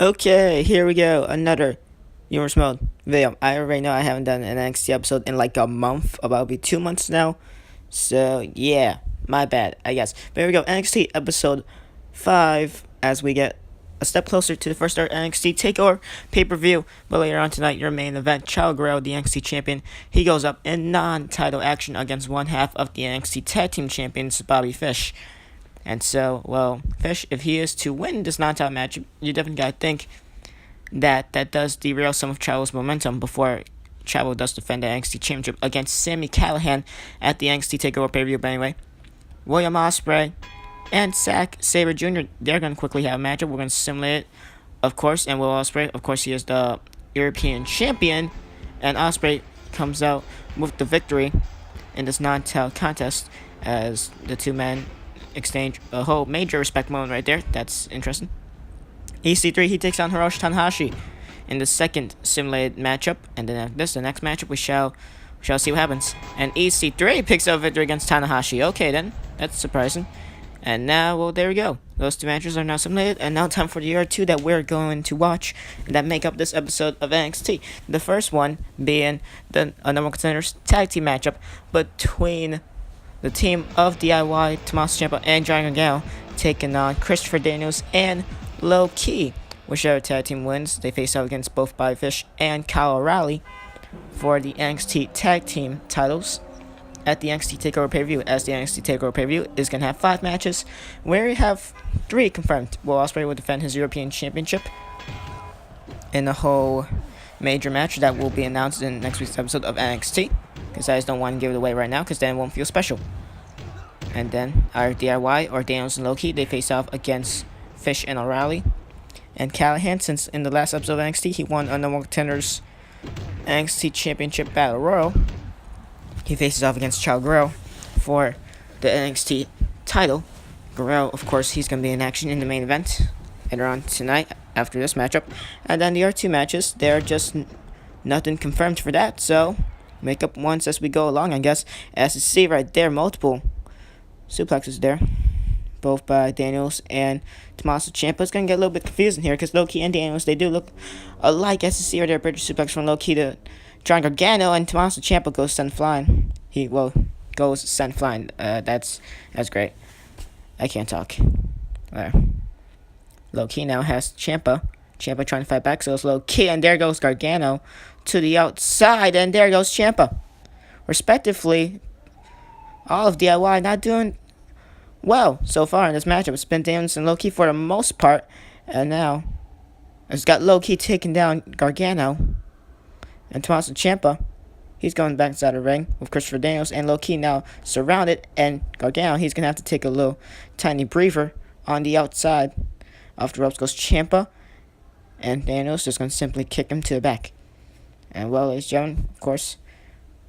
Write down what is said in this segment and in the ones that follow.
Okay, here we go. Another humorous mode video. I already know I haven't done an NXT episode in like a month, about be 2 months now. So yeah, my bad, I guess. But here we go, NXT episode 5 as we get a step closer to the first start NXT takeover pay-per-view. But later on tonight, your main event, Chavo Guerrero, the NXT champion, he goes up in non-title action against one half of the NXT tag team champions, Bobby Fish. And so, well, Fish, if he is to win this non-title match, you definitely gotta think that does derail some of Chavo's momentum before Chavo does defend the NXT Championship against Sami Callihan at the NXT TakeOver pay-per-view. But anyway, William Ospreay and Zack Sabre Jr., they're going to quickly have a matchup. We're going to simulate it, of course. And Will Ospreay, of course, he is the European champion. And Ospreay comes out with the victory in this non-title contest as the two men exchange a whole major respect moment right there. That's interesting. EC3, he takes on Hiroshi Tanahashi in the second simulated matchup, and then after this, the next matchup, we shall see what happens. And EC3 picks up victory against Tanahashi. Okay, then, that's surprising. And now, well, there we go. Those two matches are now simulated, and now time for the year 2 that we're going to watch that make up this episode of NXT. The first one being the number one contenders tag team matchup between the team of DIY, Tommaso Ciampa and Johnny Gargano, taking on Christopher Daniels and Low Key. Whichever tag team wins, they face off against both Bobby Fish and Kyle O'Reilly for the NXT tag team titles at the NXT TakeOver pay-per-view. As the NXT TakeOver pay-per-view is going to have 5 matches, where we have 3 confirmed. Will Ospreay will defend his European Championship in a whole major match that will be announced in next week's episode of NXT, because I just don't want to give it away right now, because then it won't feel special. And then our DIY, or Daniels and Low Key, they face off against Fish and O'Reilly. And Callihan, since in the last episode of NXT, he won a number one contenders NXT Championship Battle Royal, he faces off against Chavo Guerrero for the NXT title. Guerrero, of course, he's going to be in action in the main event later on tonight after this matchup. And then the other 2 matches, they're just nothing confirmed for that. So, make up once as we go along, I guess. As you see right there, multiple suplexes there, both by Daniels and Tommaso Ciampa. It's going to get a little bit confusing here because Low Key and Daniels, they do look alike. As you see right there, British suplex from Low Key to Johnny Gargano, and Tommaso Ciampa goes sent flying. Goes sent flying. That's great. I can't talk. There. Low Key now has Ciampa. Ciampa trying to fight back, so it's Low Key, and there goes Gargano to the outside, and there goes Ciampa. Respectively, all of DIY not doing well so far in this matchup. It's been Daniels and Low Key for the most part, and now it's got Low Key taking down Gargano. And Tommaso Ciampa, he's going back inside the ring with Christopher Daniels and Low Key now surrounded. And Gargano, he's going to have to take a little tiny breather on the outside. Off the ropes goes Ciampa, and Daniels just going to simply kick him to the back. And well, ladies and gentlemen, of course,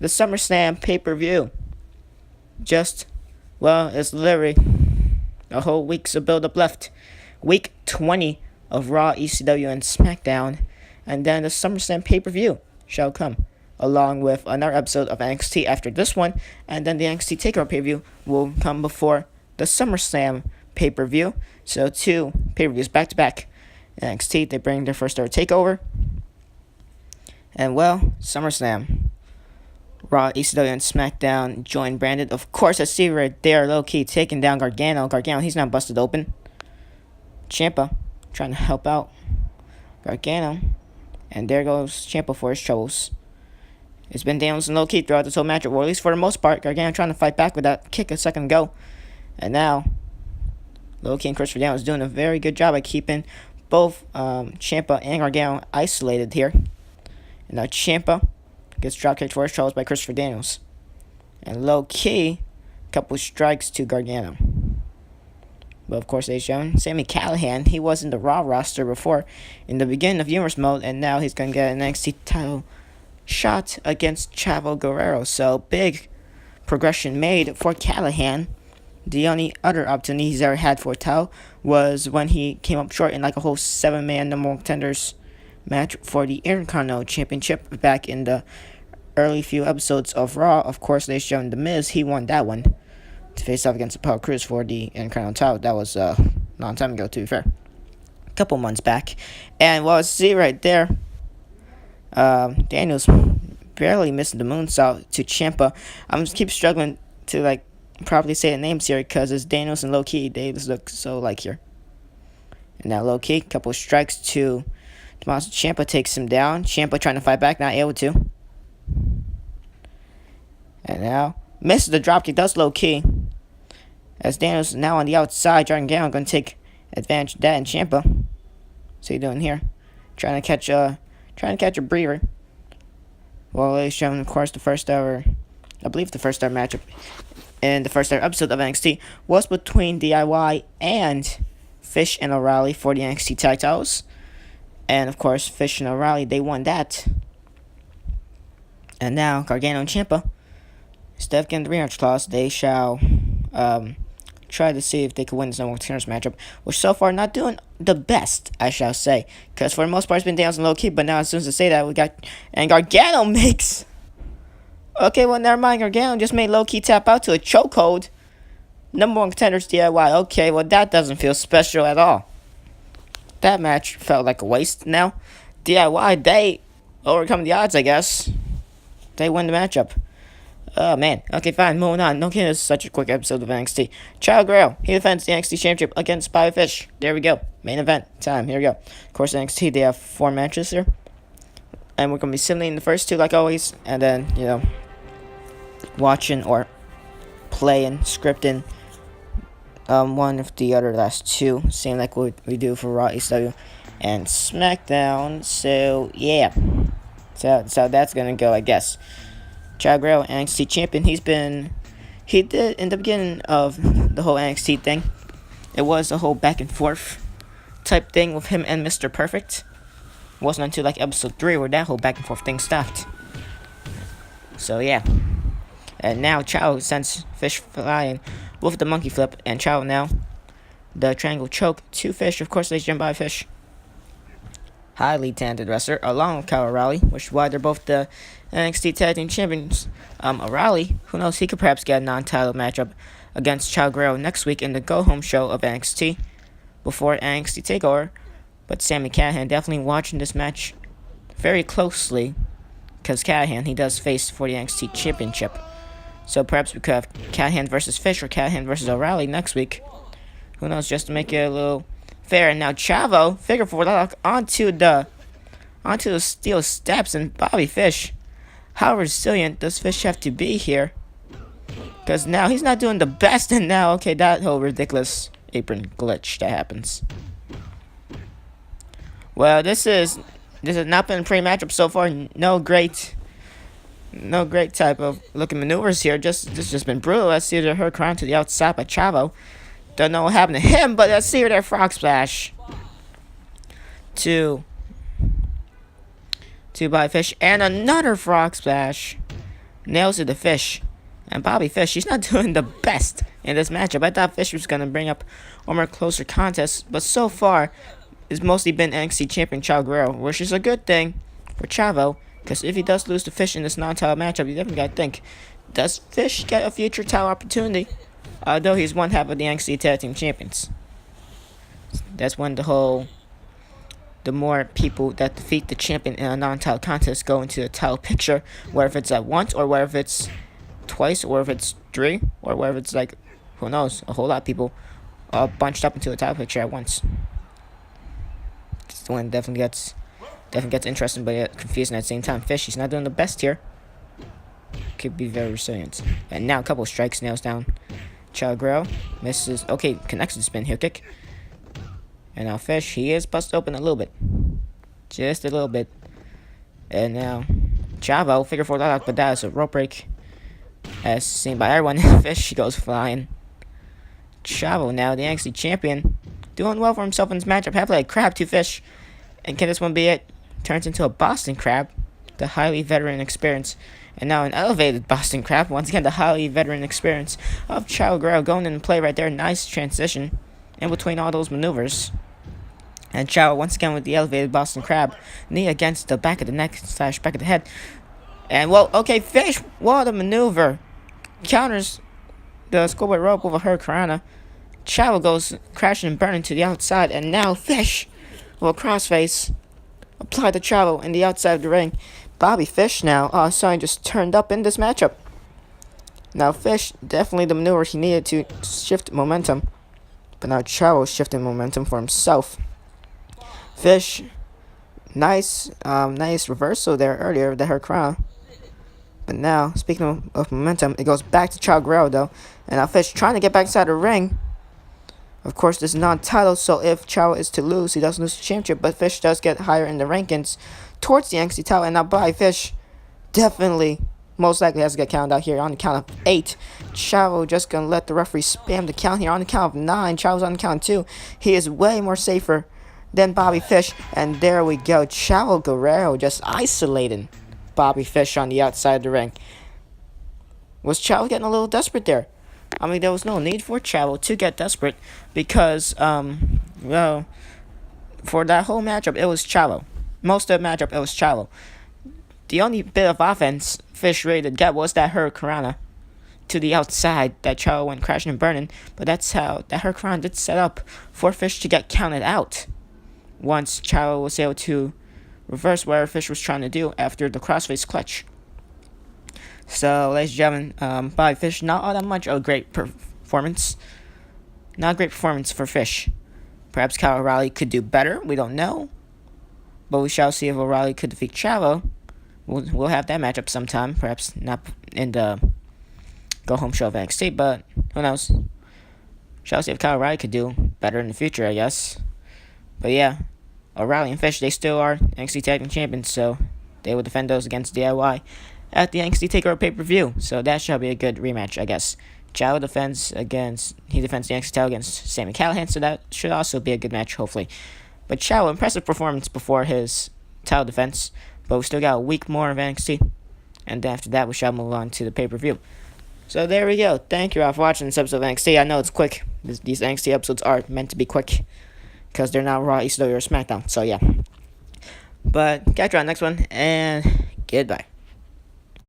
the SummerSlam pay-per-view. It's literally a whole week's of build-up left. Week 20 of Raw, ECW, and SmackDown. And then the SummerSlam pay-per-view shall come, along with another episode of NXT after this one, and then the NXT TakeOver pay-per-view will come before the SummerSlam pay-per-view. So 2 pay-per-views back-to-back. NXT, they bring their first ever TakeOver. And well, SummerSlam. Raw, ECW, and SmackDown join branded. Of course, I see right there, Low Key taking down Gargano. Gargano, he's not busted open. Ciampa trying to help out Gargano. And there goes Ciampa for his troubles. It's been Daniels and Low Key throughout this whole matchup, or at least for the most part. Gargano trying to fight back with that kick a second ago. And now, Low Key and Christopher Daniels doing a very good job at keeping both Ciampa and Gargano isolated here. And now Ciampa gets dropkicked for his troubles by Christopher Daniels. And Low Key, a couple strikes to Gargano. But of course, ladies and gentlemen, Sami Callihan, he was in the Raw roster before in the beginning of Humorous Mode, and now he's going to get an NXT title shot against Chavo Guerrero. So, big progression made for Callihan. The only other opportunity he's ever had for a title was when he came up short in like a whole 7-man number one contenders match for the Intercontinental Championship back in the early few episodes of Raw. Of course, ladies and gentlemen, The Miz, he won that one to face off against Apollo Crews for the Intercontinental title. That was a long time ago, to be fair. couple months back. And well, see right there, Daniels barely missed the moonsault to Ciampa. I'm just keep struggling to like properly say the names here because it's Daniels and Low Key. They just look so like here. And now Low Key, couple strikes to Tommaso Ciampa, takes him down. Ciampa trying to fight back, not able to. And now misses the dropkick. Does Low Key. As Daniels now on the outside, Gargano going to take advantage of that, and Ciampa. What's he doing here? Trying to catch a breather. Well, they shown, of course, the first hour. I believe the first hour matchup in the first hour episode of NXT was between DIY and Fish and O'Reilly for the NXT titles. And of course, Fish and O'Reilly, they won that. And now Gargano and Ciampa, instead of getting the rematch clause, they shall try to see if they could win this number one contenders matchup, which so far not doing the best, I shall say. Because for the most part, it's been Daniels and Low Key, but now as soon as I say that, we got... And Gargano makes... Okay, well, never mind. Gargano just made Low Key tap out to a chokehold. Number one contenders DIY. Okay, well, that doesn't feel special at all. That match felt like a waste. Now, DIY, they overcome the odds, I guess. They win the matchup. Oh, man. Okay, fine. Moving on. Okay, this is such a quick episode of NXT. Chavo Guerrero, he defends the NXT Championship against Bobby Fish. There we go. Main event time. Here we go. Of course, NXT, they have 4 matches here. And we're going to be simulating the first 2, like always. And then, watching or playing, scripting one of the other last 2. Same like what we do for Raw, ECW, and SmackDown. So, yeah. So that's going to go, I guess. Chavo Guerrero, NXT champion, he did, in the beginning of the whole NXT thing, it was a whole back and forth type thing with him and Mr. Perfect. It wasn't until like episode 3 where that whole back and forth thing stopped. So yeah. And now Chavo sends Fish flying with the monkey flip, and Chavo now, the triangle choke to Fish. Of course, they jump by Fish. Highly talented wrestler, along with Kyle O'Reilly, which is why they're both the NXT Tag Team Champions. O'Reilly, who knows, he could perhaps get a non-title matchup against Chavo Guerrero next week in the go-home show of NXT before NXT TakeOver. But Sami Callihan definitely watching this match very closely, because Callihan, he does face for the NXT Championship. So perhaps we could have Callihan versus Fish or Callihan versus O'Reilly next week. Who knows, just to make it a little fair. And now Chavo, figure 4 lock onto the steel steps, and Bobby Fish. How resilient does Fish have to be here? Because now he's not doing the best, and now, okay, that whole ridiculous apron glitch that happens. Well, this has not been a pre-matchup so far. No great type of looking maneuvers here. This just been brutal. Let's see her crown to the outside by Chavo. Don't know what happened to him, but let's see her there. Frog splash to Bobby Fish, and another frog splash. Nails to the Fish. And Bobby Fish, she's not doing the best in this matchup. I thought Fish was going to bring up one more closer contest, but so far, it's mostly been NXT Champion Chavo Guerrero, which is a good thing for Chavo, because if he does lose to Fish in this non-title matchup, you definitely got to think, does Fish get a future title opportunity? Although he's one half of the NXT Tag Team Champions. That's when the more people that defeat the champion in a non-title contest go into the title picture, whether it's at once, or whether it's twice, or if it's 3, or whether it's like, who knows, a whole lot of people all bunched up into a title picture at once. This one definitely gets interesting, but yet confusing at the same time. Fish, he's not doing the best here. Could be very resilient. And now a couple of strikes, nails down Chavo Guerrero. Misses. Okay, connects the spin heel kick. And now Fish, he is busted open a little bit. Just a little bit. And now Chavo, figure 4 lock, but that is a rope break. As seen by everyone. Fish, he goes flying. Chavo now, the NXT champion. Doing well for himself in this matchup. Have like crab to Fish. And can this one be it? Turns into a Boston Crab. The highly veteran experience. And now an elevated Boston Crab. Once again, the highly veteran experience of Chavo Guerrero going in play right there. Nice transition in between all those maneuvers. And Chavo once again with the elevated Boston Crab. Knee against the back of the neck / back of the head. And well, okay, Fish, what a maneuver. Counters the schoolboy rope with a hurricanrana. Chavo goes crashing and burning to the outside. And now Fish Well, crossface applied the chavo in the outside of the ring. Bobby Fish now, sorry, just turned up in this matchup. Now Fish definitely the maneuver he needed to shift momentum, but now Chavo shifting momentum for himself. Fish, nice reversal there earlier with the Hurricane. But now, speaking of momentum, it goes back to Chavo Guerrero though, and now Fish trying to get back inside the ring. Of course, this is non-title, so if Chavo is to lose, he doesn't lose the championship, but Fish does get higher in the rankings towards the NXT title, and now Bobby Fish definitely most likely has to get counted out here on the count of 8. Chavo just gonna let the referee spam the count here on the count of 9. Chavo's on the count of 2. He is way more safer than Bobby Fish. And there we go. Chavo Guerrero just isolating Bobby Fish on the outside of the ring. Was Chavo getting a little desperate there? I mean, there was no need for Chavo to get desperate because, well, for that whole matchup, it was Chavo. Most of the matchup, it was Chavo. The only bit of offense Fish really did get was that Hurricane to the outside that Chavo went crashing and burning. But that's how that Hurricane did set up for Fish to get counted out once Chavo was able to reverse whatever Fish was trying to do after the crossface clutch. So, ladies and gentlemen, Bobby Fish, not all that much of a great performance. Not a great performance for Fish. Perhaps Kyle O'Reilly could do better. We don't know. But we shall see if O'Reilly could defeat Chavo. We'll have that matchup sometime. Perhaps not in the go-home show of NXT, but who knows. Shall see if Kyle O'Reilly could do better in the future, I guess. But yeah, O'Reilly and Fish, they still are NXT Tag Team Champions, so they will defend those against DIY at the NXT TakeOver pay-per-view. So that shall be a good rematch, I guess. Chavo defends the NXT title against Sami Callihan, so that should also be a good match, hopefully. But Chavo, impressive performance before his title defense, but we still got a week more of NXT. And then after that, we shall move on to the pay-per-view. So there we go. Thank you all for watching this episode of NXT. I know it's quick. These NXT episodes are meant to be quick because they're not Raw, ECW, or SmackDown. So yeah. But catch you on the next one, and goodbye.